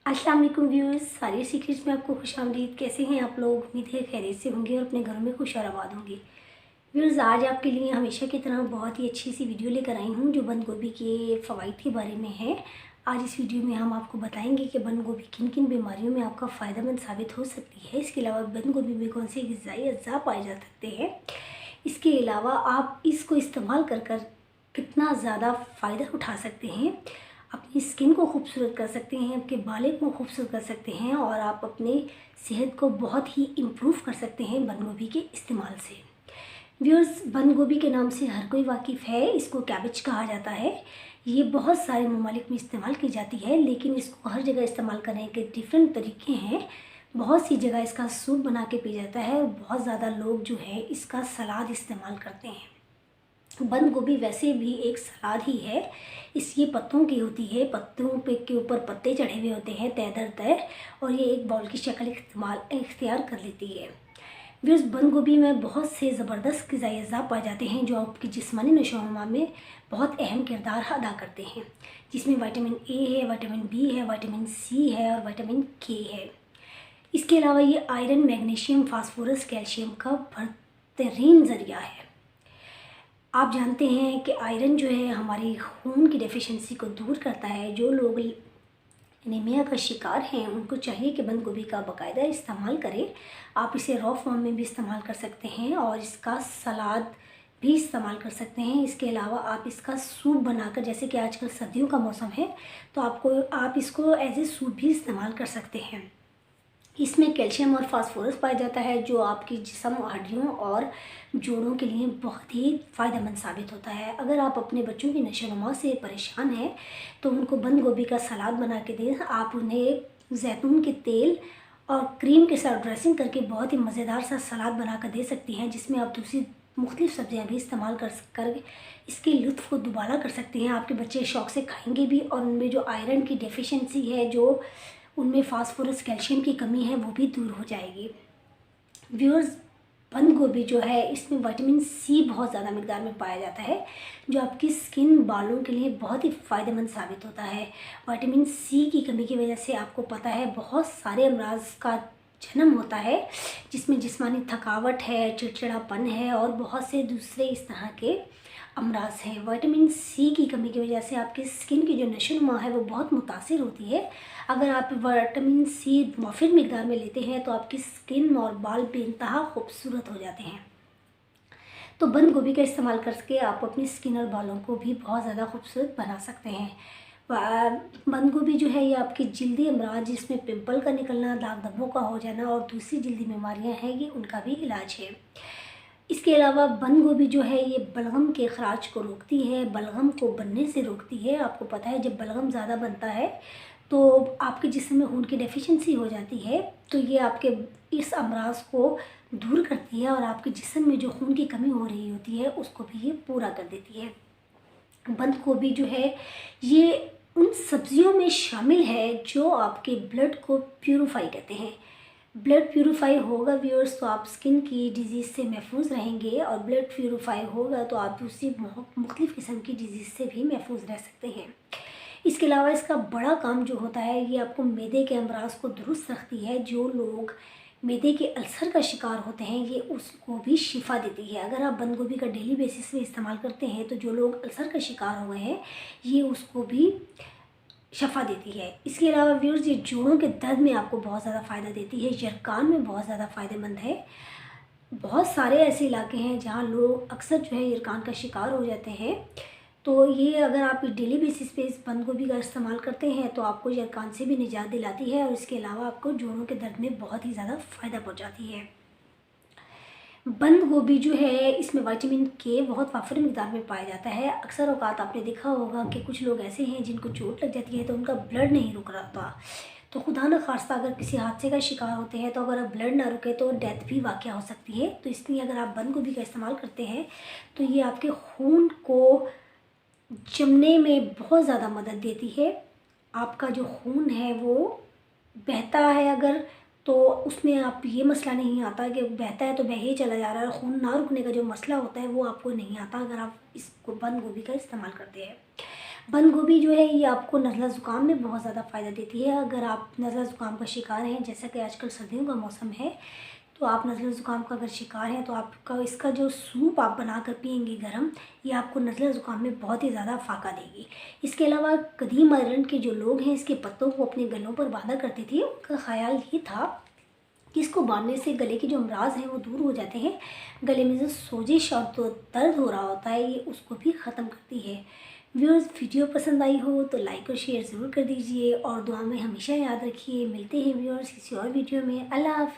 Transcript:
अस्सलाम वालेकुम व्यूअर्स, सारी सीक्रेट्स में आपको खुशामदीद। कैसे हैं आप लोग? उम्मीद है खैरियत से होंगे और अपने घरों में खुश और आबाद होंगे। व्यूअर्स, आज आपके लिए हमेशा की तरह बहुत ही अच्छी सी वीडियो लेकर आई हूँ जो बंद गोभी के फ़वाइद के बारे में है। आज इस वीडियो में हम आपको बताएंगे कि बंद गोभी किन किन बीमारियों में आपका फ़ायदेमंद साबित हो सकती है। इसके अलावा बंद गोभी में कौन से ग़िज़ाई अज़्ज़ा पाए जा सकते हैं। इसके अलावा आप इसको इस्तेमाल कर कितना ज़्यादा फ़ायदा उठा सकते हैं। अपनी स्किन को खूबसूरत कर सकते हैं, आपके बालों को खूबसूरत कर सकते हैं और आप अपने सेहत को बहुत ही इम्प्रूव कर सकते हैं बंद गोभी के इस्तेमाल से। व्यूअर्स, बंद गोभी के नाम से हर कोई वाकिफ़ है। इसको कैबेज कहा जाता है। ये बहुत सारे ममालिक में इस्तेमाल की जाती है, लेकिन इसको हर जगह इस्तेमाल करने के डिफरेंट तरीके हैं। बहुत सी जगह इसका सूप बना के पिया जाता है और बहुत ज़्यादा लोग जो है इसका सलाद इस्तेमाल करते हैं। बंद गोभी वैसे भी एक सलाद ही है। ये पत्तों की होती है, पत्तों पे के ऊपर पत्ते चढ़े हुए होते हैं तय दर तय, और ये एक बाउल की शक्ल इख्तियार कर लेती है। व्यूअर्स, बंद गोभी में बहुत से ज़बरदस्त ग़िज़ाई अज़्ज़ा पाए जाते हैं जो आपकी जिस्मानी नशोनुमा में बहुत अहम किरदार अदा करते हैं, जिसमें विटामिन ए है, विटामिन बी है, विटामिन सी है और विटामिन के है। इसके अलावा ये आयरन, मैग्नीशियम, फास्फोरस, कैल्शियम का बेहतरीन ज़रिया है। आप जानते हैं कि आयरन जो है हमारी खून की डेफिशिएंसी को दूर करता है। जो लोग एनीमिया का शिकार हैं उनको चाहिए कि बंद गोभी का बाकायदा इस्तेमाल करें। आप इसे रॉ फॉर्म में भी इस्तेमाल कर सकते हैं और इसका सलाद भी इस्तेमाल कर सकते हैं। इसके अलावा आप इसका सूप बनाकर, जैसे कि आजकल सर्दियों का मौसम है, तो आप इसको एज ए सूप भी इस्तेमाल कर सकते हैं। इसमें कैल्शियम और फास्फोरस पाया जाता है जो आपकी जिस्म, हड्डियों और जोड़ों के लिए बहुत ही फ़ायदेमंद साबित होता है। अगर आप अपने बच्चों की नशोनुमा से परेशान हैं तो उनको बंद गोभी का सलाद बना के दें। आप उन्हें जैतून के तेल और क्रीम के साथ ड्रेसिंग करके बहुत ही मज़ेदार सा सलाद बना कर दे सकती हैं, जिसमें आप दूसरी मुख्तलिफ़ सब्ज़ियाँ भी इस्तेमाल कर इसके लुत्फ़ को दुबारा कर सकते हैं। आपके बच्चे शौक़ से खाएँगे भी और उनमें जो आयरन की डेफिशिएंसी है, जो उनमें फास्फोरस, कैल्शियम की कमी है, वो भी दूर हो जाएगी। व्यूअर्स, बंद गोभी जो है इसमें विटामिन सी बहुत ज़्यादा मिकदार में पाया जाता है जो आपकी स्किन, बालों के लिए बहुत ही फ़ायदेमंद साबित होता है। विटामिन सी की कमी की वजह से आपको पता है बहुत सारे अमराज का जन्म होता है, जिसमें जिस्मानी थकावट है, चिड़चिड़ापन है और बहुत से दूसरे इस तरह के अमराज हैं। विटामिन सी की कमी की वजह से आपकी स्किन की जो नशोनुमा है वो बहुत मुतासिर होती है। अगर आप विटामिन सी मुआफ़िर मिकदार में लेते हैं तो आपकी स्किन और बाल बेइंतहा खूबसूरत हो जाते हैं। तो बंद गोभी का इस्तेमाल करके आप अपनी स्किन और बालों को भी बहुत ज़्यादा खूबसूरत बना सकते हैं। बंद गोभी जो है ये आपकी जल्दी अमराज, जिसमें पिंपल का निकलना, दाग धब्बों का हो जाना और दूसरी जल्दी बीमारियां हैं, ये उनका भी इलाज है। इसके अलावा बंद गोभी जो है ये बलगम के अखराज को रोकती है, बलगम को बनने से रोकती है। आपको पता है जब बलगम ज़्यादा बनता है तो आपके जिस्म में खून की डेफिशिएंसी हो जाती है, तो ये आपके इस अमराज को दूर करती है और आपके जिस्म में जो खून की कमी हो रही होती है उसको भी ये पूरा कर देती है। बंद गोभी जो है ये उन सब्जियों में शामिल है जो आपके ब्लड को प्यूरिफाई करते हैं। ब्लड प्यूरिफाई होगा व्यूअर्स तो आप स्किन की डिजीज़ से महफूज रहेंगे और ब्लड प्यूरिफाई होगा तो आप दूसरी मुख्तलिफ़ किस्म की डिजीज़ से भी महफूज रह सकते हैं। इसके अलावा इसका बड़ा काम जो होता है ये आपको मैदे के अमराज को दुरुस्त रखती है। जो लोग मैदे के अल्सर का शिकार होते हैं ये उसको भी शिफा देती है। अगर आप बंद गोभी का डेली बेसिस पे इस्तेमाल करते हैं तो जो लोग अल्सर का शिकार हुए हैं ये उसको भी शफा देती है। इसके अलावा व्यूअर्स, ये जोड़ों के दर्द में आपको बहुत ज़्यादा फ़ायदा देती है, यरकान में बहुत ज़्यादा फ़ायदेमंद है। बहुत सारे ऐसे इलाके हैं जहाँ लोग अक्सर जो है यरकान का शिकार हो जाते हैं, तो ये अगर आप डेली बेसिस पे इस बंद गोभी का इस्तेमाल करते हैं तो आपको यरकान से भी निजात दिलाती है और इसके अलावा आपको जोड़ों के दर्द में बहुत ही ज़्यादा फ़ायदा पहुँचाती है। बंद गोभी जो है इसमें विटामिन के बहुत वाफिर मिकदार में पाया जाता है। अक्सर औकात आपने देखा होगा कि कुछ लोग ऐसे हैं जिनको चोट लग जाती है तो उनका ब्लड नहीं रुक रहा, तो खुदा न खास्ता अगर किसी हादसे का शिकार होते हैं तो अगर ब्लड ना रुके तो डेथ भी वाक़या हो सकती है। तो इसलिए अगर आप बंद गोभी का इस्तेमाल करते हैं तो ये आपके खून को जमने में बहुत ज़्यादा मदद देती है। आपका जो खून है वो बहता है अगर, तो उसमें आप ये मसला नहीं आता कि बहता है तो बह ही चला जा रहा है, और खून ना रुकने का जो मसला होता है वो आपको नहीं आता अगर आप इस बंद गोभी का इस्तेमाल करते हैं। बंद गोभी जो है ये आपको नज़ला ज़ुकाम में बहुत ज़्यादा फ़ायदा देती है। अगर आप नज़ला ज़ुकाम का शिकार हैं, जैसा कि आजकल सर्दियों का मौसम है, तो आप नज़ला ज़ुकाम का अगर शिकार हैं तो आपका इसका जो सूप आप बनाकर पिएंगे गरम, ये आपको नज़ला ज़ुकाम में बहुत ही ज़्यादा फ़ायदा देगी। इसके अलावा कदीम आयरन के जो लोग हैं इसके पत्तों को अपने गलों पर बांधा करते थे। उनका ख़्याल ये था कि इसको बांधने से गले के जो अमराज हैं वो दूर हो जाते हैं। गले में जो सोजिश और तो दर्द हो रहा होता है ये उसको भी ख़त्म करती है। व्यूअर्स, वीडियो पसंद आई हो तो लाइक और शेयर ज़रूर कर दीजिए और दुआ में हमेशा याद रखिए। मिलते हैं व्यूअर्स किसी और वीडियो में। अल्लाह हाफ़िज़।